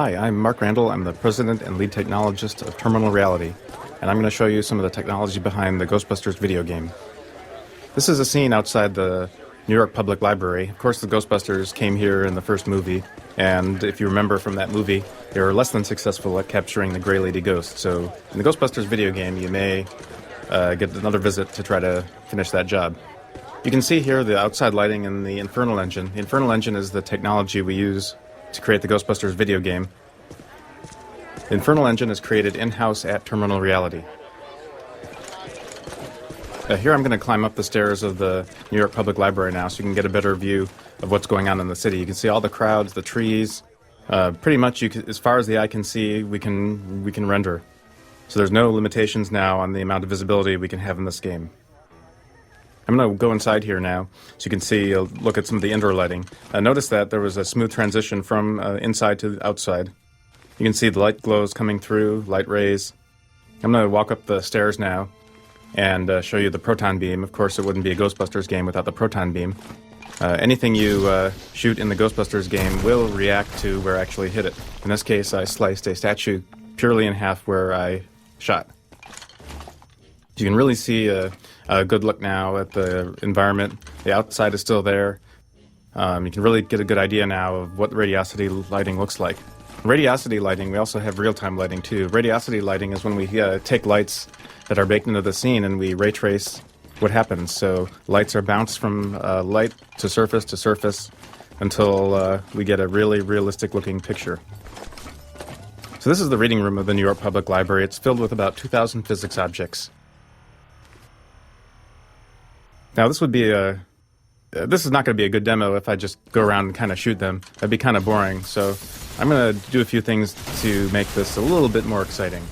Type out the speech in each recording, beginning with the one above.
Hi, I'm Mark Randall. I'm the president and lead technologist of Terminal Reality, and I'm going to show you some of the technology behind the Ghostbusters video game. This is a scene outside the New York Public Library. Of course, the Ghostbusters came here in the first movie, and if you remember from that movie, they were less than successful at capturing the Grey Lady Ghost. So in the Ghostbusters video game, you may get another visit to try to finish that job. You can see here the outside lighting in the Infernal Engine. The Infernal Engine is the technology we use to create the Ghostbusters video game. The Infernal Engine is created in-house at Terminal Reality. Here I'm going to climb up the stairs of the New York Public Library now so you can get a better view of what's going on in the city. You can see all the crowds, the trees. Pretty much, as far as the eye can see, we can render. So there's no limitations now on the amount of visibility we can have in this game. I'm going to go inside here now so you can see, look at some of the indoor lighting. Notice that there was a smooth transition from inside to outside. You can see the light glows coming through, light rays. I'm going to walk up the stairs now and show you the proton beam. Of course, it wouldn't be a Ghostbusters game without the proton beam. Anything you shoot in the Ghostbusters game will react to where I actually hit it. In this case, I sliced a statue purely in half where I shot. You can really see a good look now at the environment. The outside is still there. You can really get a good idea now of what radiosity lighting looks like. Radiosity lighting, we also have real-time lighting too. Radiosity lighting is when we take lights that are baked into the scene and we ray trace what happens. So lights are bounced from light to surface until we get a really realistic looking picture. So this is the reading room of the New York Public Library. It's filled with about 2,000 physics objects. Now this would be this is not going to be a good demo if I just go around and kind of shoot them. That'd be kind of boring. So I'm going to do a few things to make this a little bit more exciting.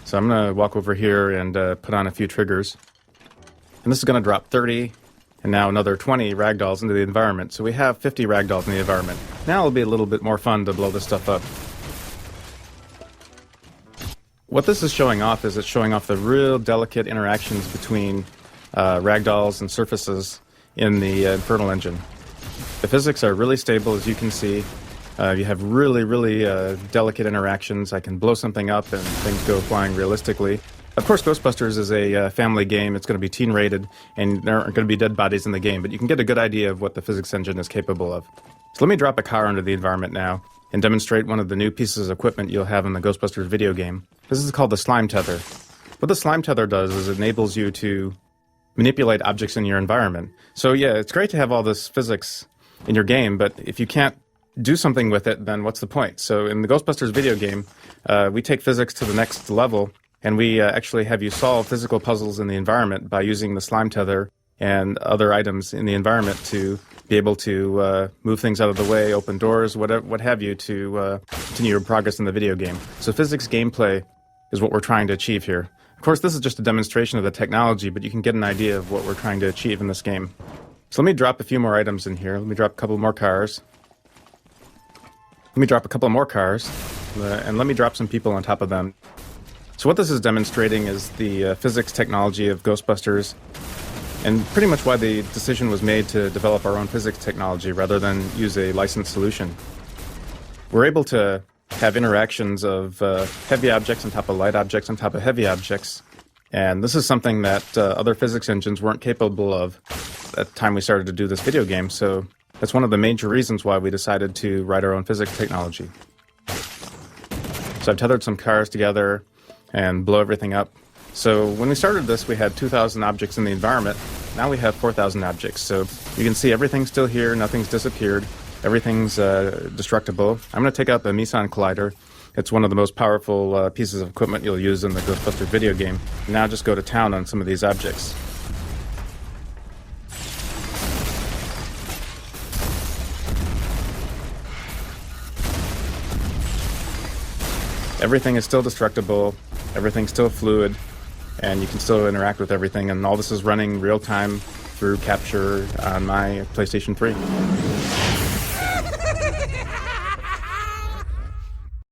So I'm going to walk over here and put on a few triggers. And this is going to drop 30 and now another 20 ragdolls into the environment. So we have 50 ragdolls in the environment. Now it'll be a little bit more fun to blow this stuff up. What this is showing off is it's showing off the real delicate interactions between ragdolls and surfaces in the Infernal Engine. The physics are really stable, as you can see. You have really delicate interactions. I can blow something up and things go flying realistically. Of course, Ghostbusters is a family game. It's going to be teen-rated, and there aren't going to be dead bodies in the game, but you can get a good idea of what the physics engine is capable of. So let me drop a car into the environment now and demonstrate one of the new pieces of equipment you'll have in the Ghostbusters video game. This is called the slime tether. What the slime tether does is it enables you to manipulate objects in your environment. So yeah, it's great to have all this physics in your game, but if you can't do something with it, then what's the point? So in the Ghostbusters video game, we take physics to the next level, and we actually have you solve physical puzzles in the environment by using the slime tether and other items in the environment to be able to move things out of the way, open doors, what have you, to continue your progress in the video game. So physics gameplay is what we're trying to achieve here. Of course, this is just a demonstration of the technology, but you can get an idea of what we're trying to achieve in this game. So let me drop a few more items in here. Let me drop a couple more cars. Let me drop a couple more cars, and let me drop some people on top of them. So what this is demonstrating is the physics technology of Ghostbusters, and pretty much why the decision was made to develop our own physics technology rather than use a licensed solution. We're able to have interactions of heavy objects on top of light objects on top of heavy objects, and this is something that other physics engines weren't capable of at the time we started to do this video game, so that's one of the major reasons why we decided to write our own physics technology. So I've tethered some cars together and blow everything up. So when we started this, we had 2,000 objects in the environment. Now we have 4,000 objects. So you can see everything's still here, nothing's disappeared, everything's destructible. I'm going to take out the Meson Collider. It's one of the most powerful pieces of equipment you'll use in the Ghostbusters video game. Now just go to town on some of these objects. Everything is still destructible, everything's still fluid, and you can still interact with everything, and all this is running real time through capture on my PlayStation 3.